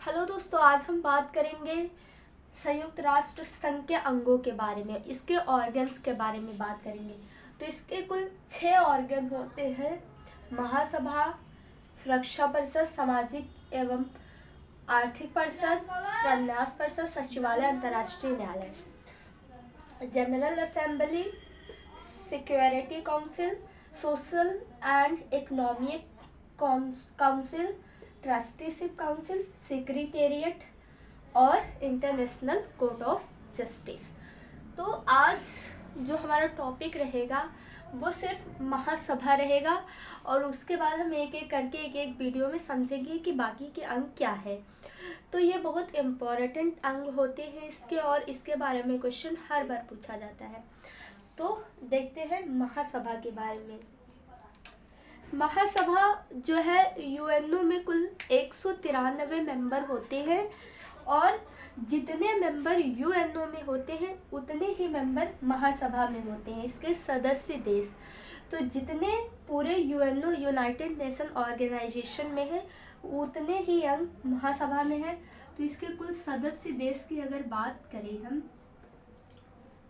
Hello दोस्तों, आज हम बात करेंगे संयुक्त राष्ट्र संघ के अंगों के बारे में, इसके ऑर्गन्स के बारे में बात करेंगे। तो इसके कुल 6 ऑर्गन होते हैं: महासभा, सुरक्षा परिषद, सामाजिक एवं आर्थिक परिषद, प्रन्यास परिषद, सचिवालय, अंतर्राष्ट्रीय न्यायालय, general assembly, security council, social and economic council, trusteeship council, secretariat और इंटरनेशनल कोर्ट ऑफ जस्टिस। तो आज जो हमारा टॉपिक रहेगा वो सिर्फ महासभा रहेगा और उसके बाद हम एक एक करके एक वीडियो में समझेंगे कि बाकी के अंग क्या है। तो ये बहुत इम्पोर्टेंट अंग होते हैं इसके, और इसके बारे में क्वेश्चन हर बार पूछा जाता है। तो देखते हैं महासभा के बारे में। महासभा जो है यूएनओ में कुल 193 मेंबर होते हैं, और जितने मेंबर यूएनओ में होते हैं उतने ही मेंबर महासभा में होते हैं, इसके सदस्य देश। तो जितने पूरे यूएनओ यूनाइटेड नेशन ऑर्गेनाइजेशन में है उतने ही अंग महासभा में है। तो इसके कुल सदस्य देश की अगर बात करें हम,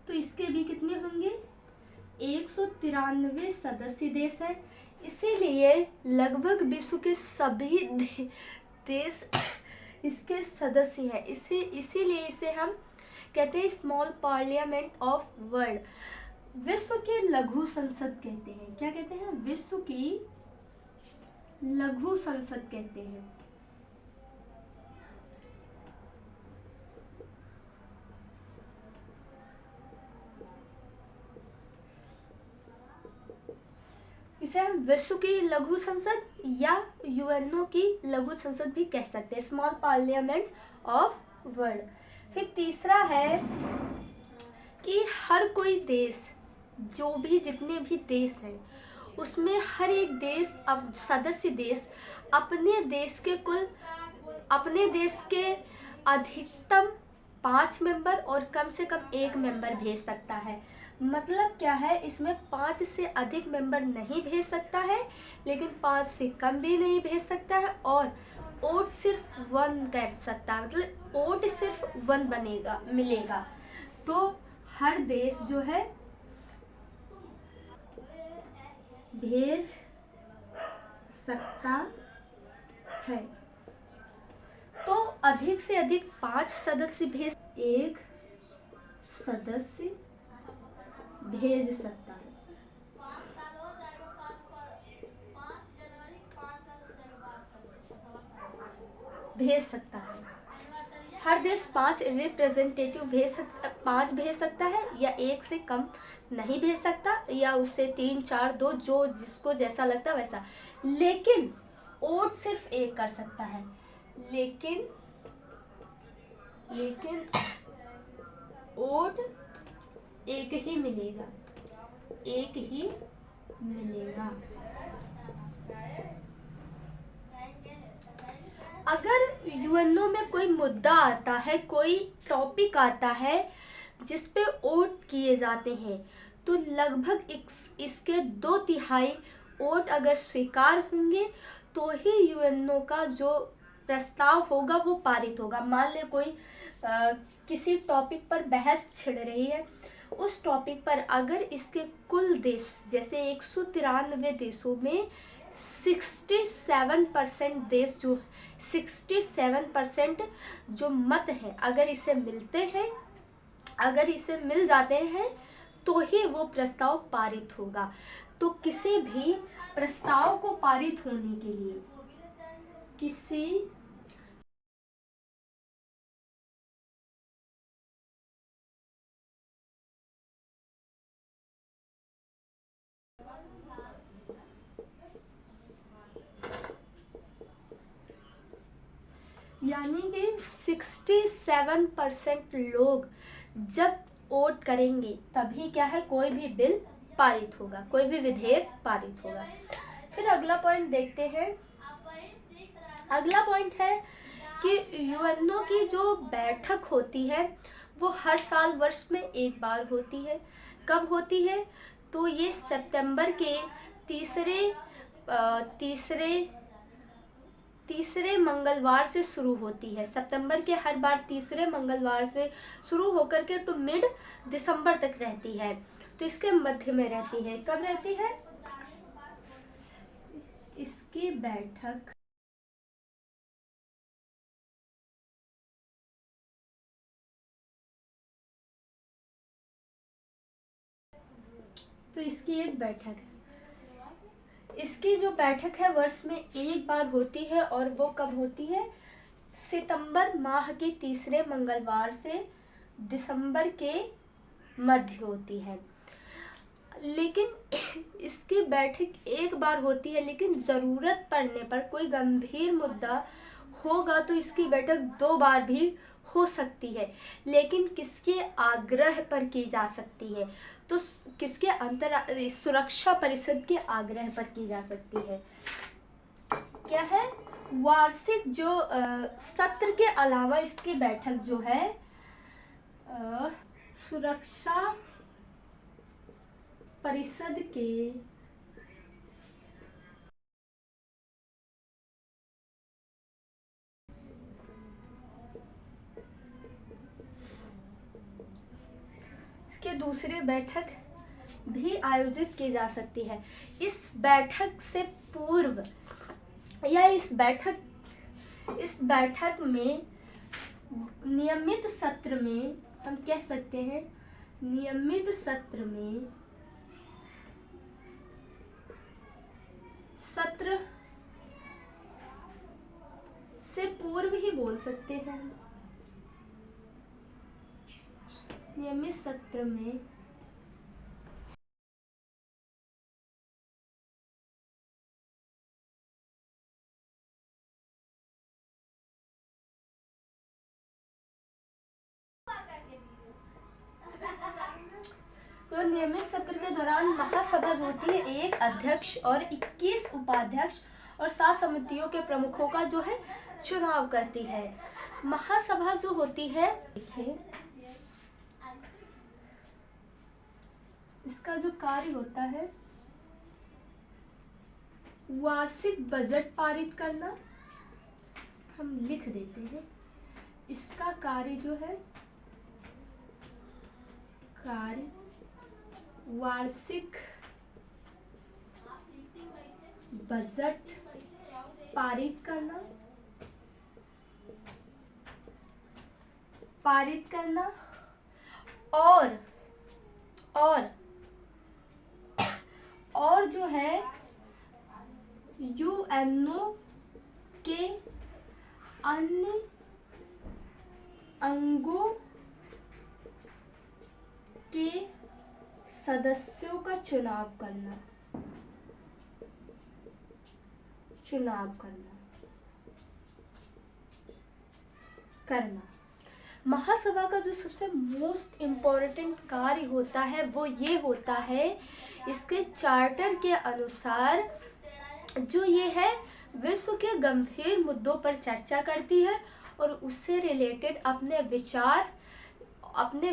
तो इसके भी कितने होंगे? 193 सदस्य देश हैं। इसीलिए लगभग विश्व के सभी देश इसके सदस्य हैं। इसीलिए इसे हम कहते हैं स्मॉल पार्लियामेंट ऑफ वर्ल्ड, विश्व की लघु संसद कहते हैं। क्या कहते हैं? विश्व की लघु संसद कहते हैं। इसे हम विश्व की लघु संसद या यूएनओ की लघु संसद भी कह सकते हैं, स्मॉल पार्लियामेंट ऑफ वर्ल्ड। फिर तीसरा है कि हर कोई देश, जो भी जितने भी देश हैं उसमें हर एक देश, अब सदस्य देश अपने देश के अधिकतम 5 मेंबर और कम से कम 1 मेंबर भेज सकता है। मतलब क्या है, इसमें 5 से अधिक मेंबर नहीं भेज सकता है, लेकिन 5 से कम भी नहीं भेज सकता है, और वोट सिर्फ 1 कर सकता है, मतलब वोट सिर्फ 1 मिलेगा। तो हर देश जो है भेज सकता है। तो अधिक से अधिक 5 सदस्य एक सदस्य भेज सकता है। हर देश 5 रिप्रेजेंटेटिव 5 भेज सकता है, या 1 से कम नहीं भेज सकता, या उससे 3, 4, 2 जो जिसको जैसा लगता है वैसा। लेकिन वोट सिर्फ 1 कर सकता है। लेकिन वोट 1 ही मिलेगा, 1 ही मिलेगा। अगर यूएनओ में कोई मुद्दा आता है, कोई टॉपिक आता है जिस पे वोट किए जाते हैं, तो लगभग इसके 2/3 वोट अगर स्वीकार होंगे तो ही यूएनओ का जो प्रस्ताव होगा वो पारित होगा। मान ले कोई किसी टॉपिक पर बहस छिड़ रही है, उस टॉपिक पर अगर इसके कुल देश, जैसे 193 देशों में 67% देश, जो 67% जो मत हैं, अगर इसे मिल जाते हैं तो ही वो प्रस्ताव पारित होगा। तो किसी भी प्रस्ताव को पारित होने के लिए यानी कि 67% लोग जब वोट करेंगे तभी क्या है, कोई भी बिल पारित होगा, कोई भी विधेयक पारित होगा। फिर अगला पॉइंट देखते हैं। अगला पॉइंट है कि यूएनओ की जो बैठक होती है वो हर साल वर्ष में 1 बार होती है। कब होती है? तो ये सितंबर के तीसरे तीसरे मंगलवार से शुरू होती है। सितंबर के हर बार तीसरे मंगलवार से शुरू होकर के तो मिड दिसंबर तक रहती है। तो इसके मध्य में रहती है। कब रहती है? इसकी बैठक तो इसकी एक बैठक है। इसकी जो बैठक है वर्ष में एक बार होती है और वो कब होती है? सितंबर माह के तीसरे मंगलवार से दिसंबर के मध्य होती है। लेकिन इसकी बैठक एक बार होती है, लेकिन ज़रूरत पड़ने पर कोई गंभीर मुद्दा होगा तो इसकी बैठक 2 बार भी हो सकती है, लेकिन किसके आग्रह पर की जा सकती है? तो किसके सुरक्षा परिषद के आग्रह पर की जा सकती है। क्या है? वार्षिक जो सत्र के अलावा इसकी बैठक जो है सुरक्षा परिषद के इसके दूसरी बैठक भी आयोजित की जा सकती है। इस बैठक से पूर्व या इस बैठक में नियमित सत्र में हम कह सकते हैं, नियमित सत्र में सत्र से पूर्व ही बोल सकते हैं। नियमित सत्र में तो नियमित सत्र के दौरान महासभा जो होती है एक अध्यक्ष और 21 उपाध्यक्ष और 7 समितियों के प्रमुखों का जो है चुनाव करती है। महासभा जो होती है इसका जो कार्य होता है वार्षिक बजट पारित करना, हम लिख देते हैं। इसका कार्य जो है कार्य वार्षिक बजट पारित करना और जो है यूएनओ के अन्य अंगों के सदस्यों का चुनाव करना। महासभा का जो सबसे मोस्ट इम्पोर्टेंट कार्य होता है वो ये होता है, इसके चार्टर के अनुसार जो ये है विश्व के गंभीर मुद्दों पर चर्चा करती है और उससे रिलेटेड अपने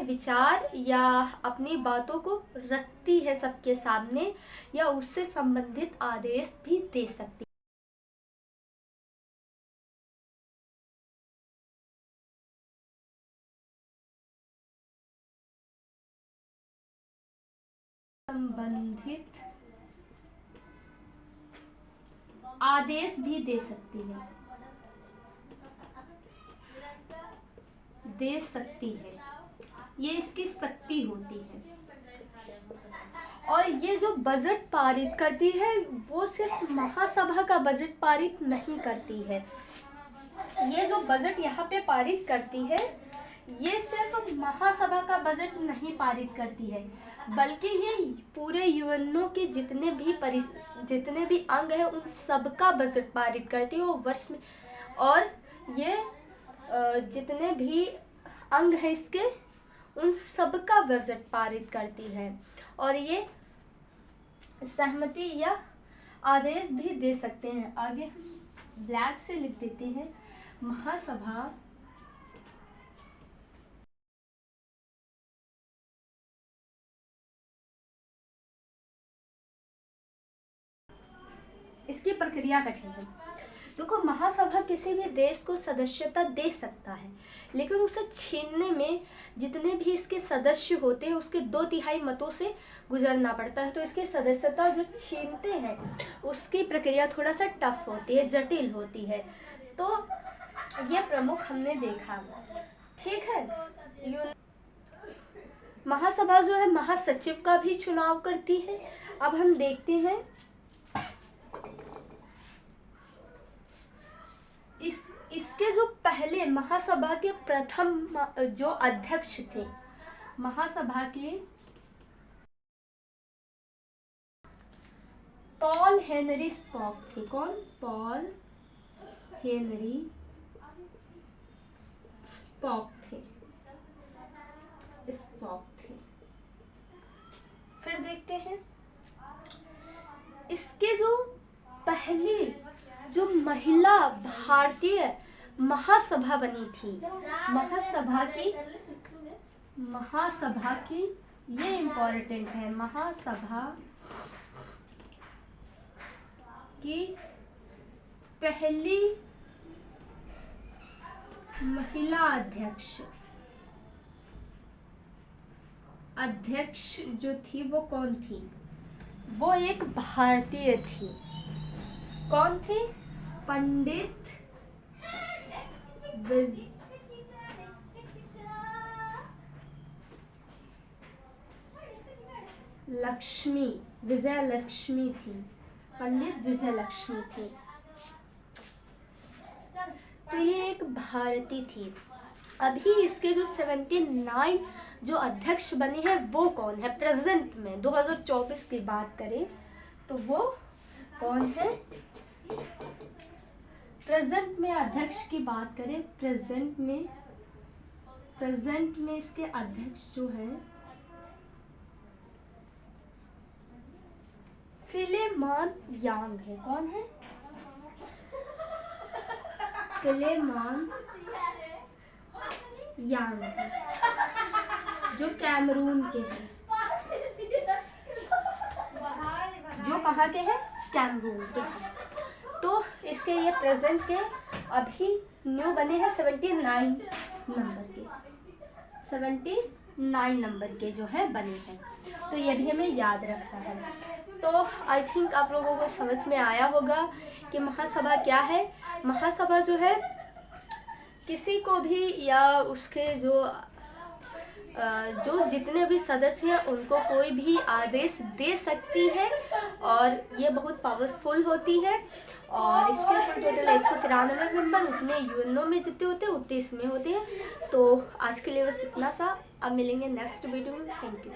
विचार या अपनी बातों को रखती है सबके सामने, या उससे संबंधित आदेश भी दे सकती है। संबंधित आदेश भी दे सकती है, ये इसकी शक्ति होती है। और ये जो बजट पारित करती है वो सिर्फ महासभा का बजट पारित नहीं करती है। ये जो बजट यहाँ पे पारित करती है ये सिर्फ महासभा का बजट नहीं पारित करती है, बल्कि ये पूरे यूएनओ के जितने भी अंग हैं उन सबका बजट पारित करती है वो वर्ष में। और ये जितने भी अंग हैं इसके उन सबका बजट पारित करती है और ये सहमति या आदेश भी दे सकते हैं। आगे हम ब्लैक से लिख देते हैं, महासभा इसकी प्रक्रिया कठिन है। देखो, महासभा किसी भी देश को सदस्यता दे सकता है, लेकिन उसे छीनने में जितने भी इसके सदस्य होते हैं उसके 2/3 मतों से गुजरना पड़ता है। तो इसकी सदस्यता जो छीनते हैं उसकी प्रक्रिया थोड़ा सा टफ होती है, जटिल होती है। तो ये प्रमुख हमने देखा, ठीक है। महासभा जो है महासचिव का भी चुनाव करती है। अब हम देखते हैं इसके जो पहले महासभा के प्रथम जो अध्यक्ष थे, महासभा के पॉल हेनरी स्पॉक थे। कौन? पॉल हेनरी स्पॉक थे। फिर देखते हैं इसके जो पहली जो महिला भारतीय महासभा बनी थी, महासभा की ये इम्पोर्टेंट है, महासभा की पहली महिला अध्यक्ष जो थी वो कौन थी? वो एक भारतीय थी। कौन थी? पंडित विजय लक्ष्मी थी। पंडित विजय लक्ष्मी थी। तो ये एक भारतीय थी। अभी इसके जो 79 जो अध्यक्ष बने हैं वो कौन है प्रेजेंट में? 2024 की बात करें तो वो कौन है? प्रेजेंट में अध्यक्ष की बात करें, प्रेजेंट में इसके अध्यक्ष जो है फिलेमॉन यांग है। कौन है? फिलेमॉन यांग है, जो कैमरून के हैं। जो कहाँ के हैं? कैमरून के हैं। तो इसके ये प्रेजेंट के अभी न्यू बने हैं 79 नंबर के जो है बने हैं। तो ये भी हमें याद रखना है। तो आई थिंक आप लोगों को समझ में आया होगा कि महासभा क्या है। महासभा जो है किसी को भी या उसके जो जितने भी सदस्य हैं उनको कोई भी आदेश दे सकती है और ये बहुत पावरफुल होती है। और इसके कुल टोटल 193 मेंबर, उतने यूएनओ में जितने होते हैं उतने इसमें होते हैं। तो आज के लिए बस इतना सा। अब मिलेंगे नेक्स्ट वीडियो में। Thank you.